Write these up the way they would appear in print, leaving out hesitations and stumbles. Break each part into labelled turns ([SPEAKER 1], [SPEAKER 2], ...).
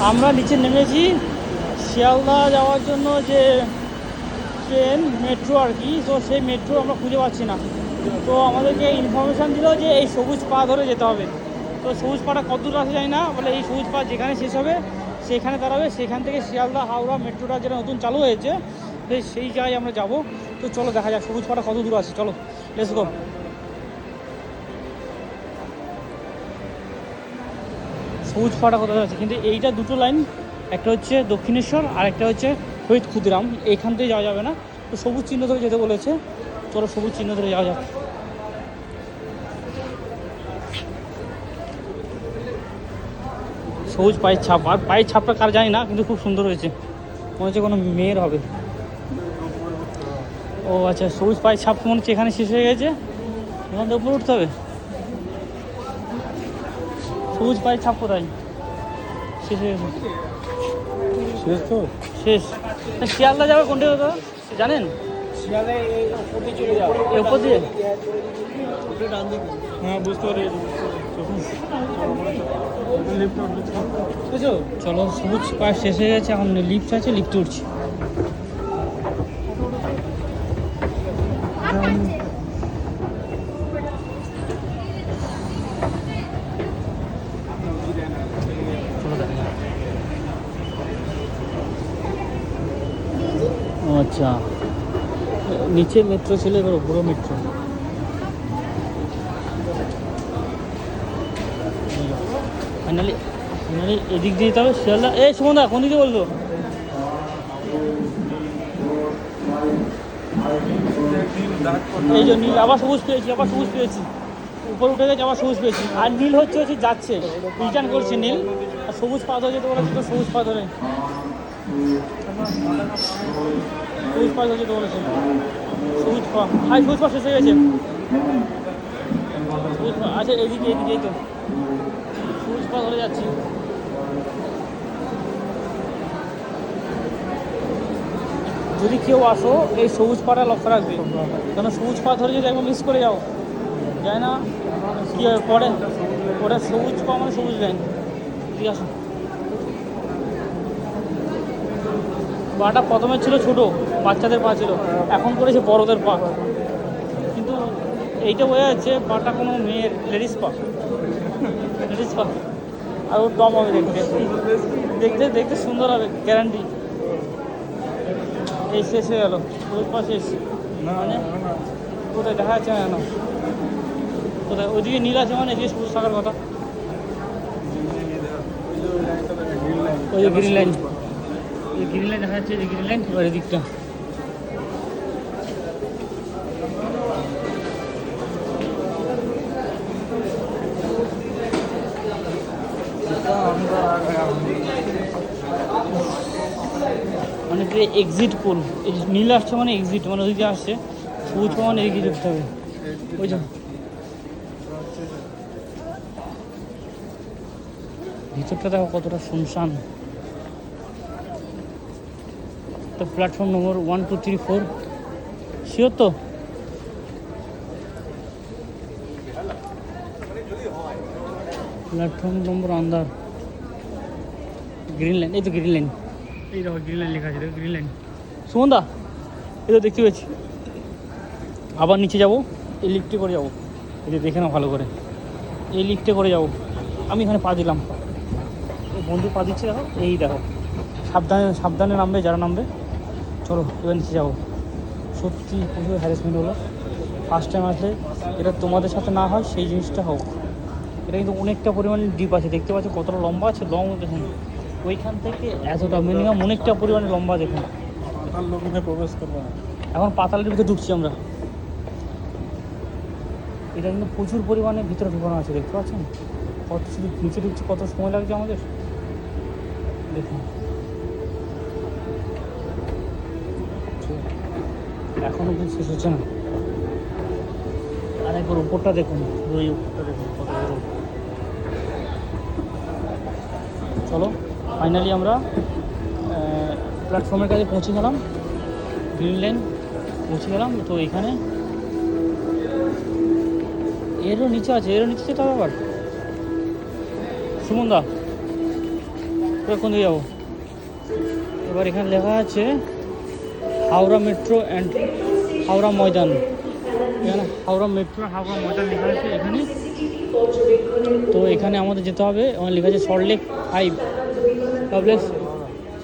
[SPEAKER 1] আমরা নিচে নেমেছি শিয়ালদা যাওয়ার জন্য যে ট্রেন মেট্রো আর কি, তো সেই মেট্রো আমরা খুঁজে পাচ্ছি না। তো আমাদেরকে ইনফরমেশান দিল যে এই সবুজ পা ধরে যেতে হবে। তো সবুজ পাটা কত দূর আছে জানি না, বলে এই সবুজ পা যেখানে শেষ হবে সেখানে দাঁড়াবে, সেখান থেকে শিয়ালদা হাওড়া মেট্রোটা যেটা নতুন চালু হয়েছে সেই জায়গায় আমরা যাব। তো চলো দেখা যাক সবুজ পাটা কত দূর আছে, চলো লেটস গো। সবুজ পাটা কোথায় আছে, কিন্তু এইটা দুটো লাইন, একটা হচ্ছে দক্ষিণেশ্বর আর একটা হচ্ছে হরিদ ক্ষুদিরাম, এইখান থেকে যাওয়া যাবে না। তো সবুজ চিহ্ন ধরে যেতে বলেছে, চলো সবুজ চিহ্ন ধরে যাওয়া যাক। সবুজ পায়ের ছাপ, আর পায়ের ছাপটা কার জানি না, কিন্তু খুব সুন্দর হয়েছে, মনে হচ্ছে কোনো মেয়ের হবে। ও আচ্ছা, সবুজ পায়ের ছাপ মনে হচ্ছে এখানে শেষ হয়ে গেছে, এখান থেকে উপরে উঠতে হবে। সবুজ পায়ের ছাপ কোথায় শেষ হয়ে গেছে?
[SPEAKER 2] শেষ তো
[SPEAKER 1] শেষ। শিয়ালদা যাবে কোনটা কথা জানেন? এর উপর দিয়ে?
[SPEAKER 2] হ্যাঁ বুঝতে পারি।
[SPEAKER 1] চলো সবুজ পায়ে শেষ হয়ে গেছে, এখন লিফট আছে, লিফটে উঠছি। চলো দেখা যাক। ও আচ্ছা, নিচে মেট্রো ছিল, এবার উপরে মেট্রো। ফাইনালি এদিক দিয়ে যেতে হবে শিয়ালদা। এই সুমনদা কোন দিকে বলতো? এই যে নীল, আবার সবুজ পেয়েছি, আবার সবুজ পেয়েছি, উপর উঠে গেছে, আবার সবুজ পেয়েছি। আর নীল হচ্ছে যাচ্ছে, রিটার্ন করছে নীল। আর সবুজ পাথর যেতে বলেছে, তো সবুজ পাথরে সবুজ পাথর যেতে বলেছে। সবুজ পা, হাই সবুজ পা শেষ হয়ে গেছে। সবুজ পা আচ্ছা, এদিকে এই তো সবুজ পা ধরে যাচ্ছি। যদি কেউ আসো এই সবুজ পাটা লক্ষ্য রাখবে, কেন সবুজ পা ধরে যদি একবার মিস করে যাও যায় না কি হয় পরে, ওটা সবুজ পা মানে সবুজ লাইন। ঠিক আছে, পাটা প্রথমে ছিল ছোট, বাচ্চাদের পা ছিল, এখন করেছে বড়দের পা। কিন্তু এইটা বোঝা যাচ্ছে পাটা কোনো মেয়ের, লেডিস পা, লেডিস পা। আর ওর দম হবে দেখতে, দেখতে দেখতে সুন্দর হবে গ্যারান্টি। এই শেষ হয়ে গেল সবুজ পা শেষ, মানে কোথায় দেখা যাচ্ছে না, কোথায় ওইদিকে নীল আছে, মানে এদিকে সবুজ থাকার কথা। ওই যে গ্রিন লাইন, এই গ্রিন লাইন দেখা যাচ্ছে, এই গ্রিন লাইন, এবার এদিকটা। মানে এক্সিট পোল, এই নীল আসছে মানে এক্সিট, মানে ওইদিকে আসছে, সবুজ মানে এগিয়ে যেতে হবে। ওই যে ভিতরটা দেখো কতটা শুনশান। তো প্ল্যাটফর্ম নম্বর 1 2 3 4 শিওর তো? প্ল্যাটফর্ম নম্বর আন্দার গ্রিন লাইন, এই তো গ্রিন লাইন, এই দেখো গ্রিন লাইন লেখা আছে, দেখো গ্রিন লাইন। সুমনদা এই তো দেখতে পেয়েছি। আবার নিচে যাব, এই লিফটে করে যাবো, এই যে দেখে নাও ভালো করে, এই লিফটে করে যাব। আমি এখানে পা দিলাম, এই বন্ধু পা দিচ্ছে, দেখো এই দেখো, সাবধানে সাবধানে নামবে যারা নামবে। চলো এবার নিচে যাবো। সত্যি প্রচুর হ্যারাসমেন্ট হলো, ফার্স্ট টাইম আসলে এটা তোমাদের সাথে না হয় সেই জিনিসটা হোক। এটা কিন্তু অনেকটা পরিমাণে ডিপ আছে, দেখতে পাচ্ছ কতটা লম্বা আছে, লং দেখুন ওইখান থেকে এতটা, মিনিমাম অনেকটা পরিমাণে লম্বা দেখুন।
[SPEAKER 2] প্রবেশ করবো
[SPEAKER 1] এখন পাতালের ভিতরে ঢুকছি আমরা। এটা কিন্তু প্রচুর পরিমাণে ভিতরে ঢুকানো আছে, দেখতে পাচ্ছেন কত, শুধু নিচে ঢুকছে কত সময় লাগছে আমাদের দেখুন। এখনও কিন্তু শেষ হচ্ছে না, আর একবার উপরটা দেখুন, ওই উপরটা দেখুন কত বড়। চলো ফাইনালি আমরা প্ল্যাটফর্মের কাছে পৌঁছে গেলাম, গ্রিন লাইন পৌঁছে গেলাম। তো এখানে এরও নিচে আছে, এরও নিচে যেতে হবে আবার। সুমনদা এবার কোন দিকে যাবো? এবার এখানে লেখা আছে হাওড়া মেট্রো অ্যান্ড হাওড়া ময়দান। এখানে হাওড়া মেট্রো হাওড়া ময়দান লেখা আছে এখানে। তো এখানে আমাদের যেতে হবে। ওখানে লেখা আছে সল্টলেক 5 কমপ্লেক্স,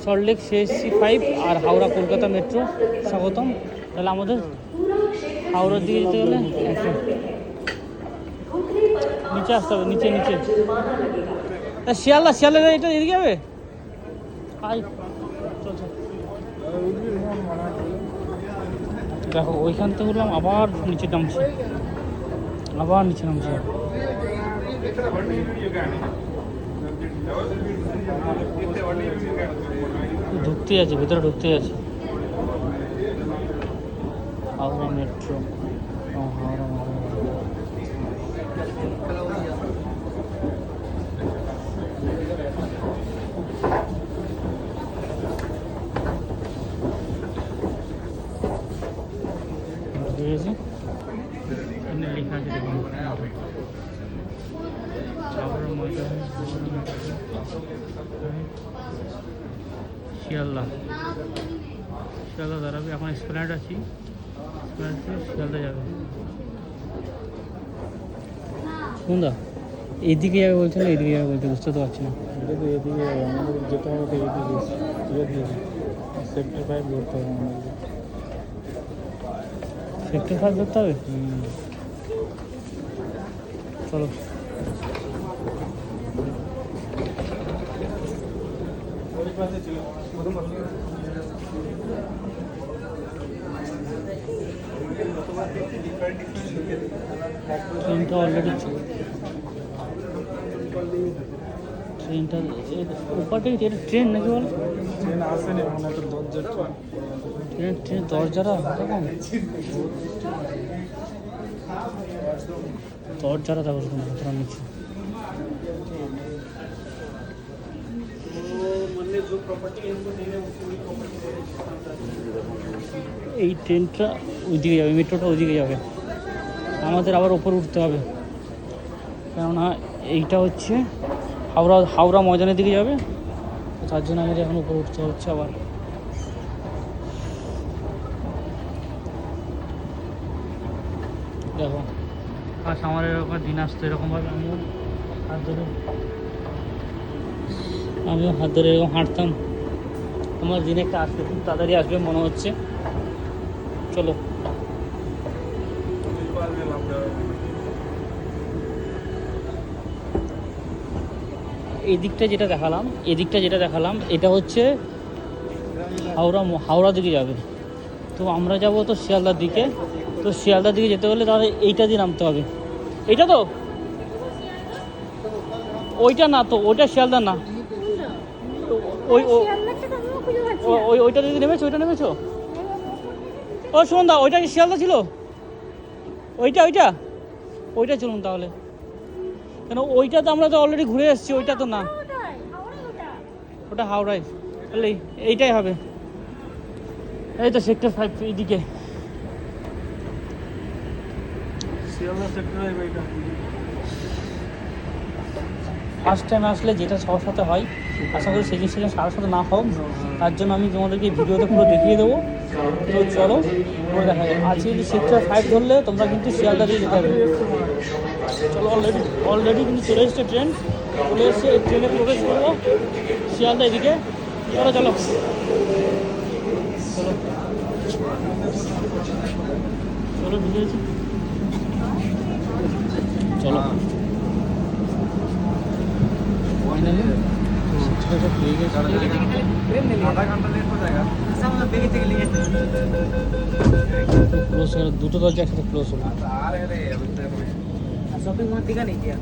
[SPEAKER 1] সল্টলেক সিএসসি 5 আর হাওড়া কলকাতা মেট্রো স্বাগতম। তাহলে আমাদের হাওড়ার দিকে যেতে গেলে নিচে আসতে হবে, নিচে নিচে। শিয়ালদা শিয়ালদা এটা এদিকে যাবে? আই চল চল। দেখো ওইখান থেকে উঠলাম, আবার নিচে নামছি, আবার নিচে নামছি। ঢুকতেই আছে, ভেতরে ঢুকতেই আছে। হাওড়া মেট্রো, হাওড়া এখানে লেখা আছে দেখুন হাওড়া ময়দান, শিয়ালদা। শিয়ালদা দাঁড়াবে, এখন এসপ্ল্যানেড আছি, এসপ্ল্যানেড থেকে শিয়ালদা যাবে। সুন্দর এইদিকে যাবে বলছে না, এইদিকে যাবে বলছে, বুঝতে তো পারছি না।
[SPEAKER 2] এটা তো এদিকে আমাদের যেতে হবে, তো এদিকে সেক্টর 5 ধরতে হবে আমাদের।
[SPEAKER 1] সেক্টর 5 ধরতে হবে? চলো। ট্রেনটা অলরেডি, ট্রেনটা ওপারটাই এটা ট্রেন নাকি বল?
[SPEAKER 2] ট্রেন আসেনি এখন, একটা দরজার
[SPEAKER 1] ট্রেন ট্রেন দরজারা দেখুন, দরজারা দেখো ভেতরে নিচ্ছে। এই ট্রেনটা ওইদিকে যাবে, মেট্রোটা ওইদিকে যাবে, আমাদের আবার ওপর উঠতে হবে, কেননা এইটা হচ্ছে হাওড়া হাওড়া ময়দানের দিকে যাবে, তার জন্য আমাদের এখন উপরে উঠতে হচ্ছে আবার। দেখো আর আমার এরকম দিন আসতো এরকমভাবে, আমিও হাত ধরে এরকম হাঁটতাম। আমার দিন একটা আসবে, খুব তাড়াতাড়ি আসবে মনে হচ্ছে। চলো এই দিকটা যেটা দেখালাম, এদিকটা যেটা দেখালাম এটা হচ্ছে হাওড়া দিকে যাবে। তো আমরা যাব তো শিয়ালদার দিকে। তো শিয়ালদার দিকে যেতে হলে তাহলে এইটা দিয়ে নামতে হবে। এইটা তো, ওইটা না তো, ওইটা শিয়ালদা না। ওই ওইটা দিদি নেমেছো, ওইটা নেমেছো? ও সুমনদা, ওইটা কি শিয়ালদা ছিল? ওইটা ওইটা ওইটা চলুন তাহলে, কেন ওইটা তো আমরা তো অলরেডি ঘুরে এসেছি, ওইটা তো না, ওটা হাওড়ায়। তাহলে এইটাই হবে। এই তো সেক্টর 5 এইদিকে।
[SPEAKER 2] শিয়ালদা সেক্টর 5 এটা।
[SPEAKER 1] ফার্স্ট টাইম আসলে যেটা সবার সাথে হয়, আশা করি সেই জিনিসটা কারোর সাথে না হোক, তার জন্য আমি তোমাদেরকে ভিডিওতে পুরো দেখিয়ে দেবো। তো চলো পুরো দেখা যায়। আজকে যদি সেক্টর 5 ধরলে তোমরা কিন্তু শিয়ালদা দিয়ে যেতে হবে। চলো অলরেডি কিন্তু চলে এসছে ট্রেন, চলে এসছে, এই ট্রেনে প্রবেশ করবো শিয়ালদা এদিকে। চলো চলো চলো চলো ঢুকে গেছি, চলো। ফাইনালি সেক্টরটা পেয়ে গেছি। ক্লোজ হলো, দুটো দরজা একসাথে ক্লোজ হলো।
[SPEAKER 3] शॉपिंग मत दिखा नहीं किया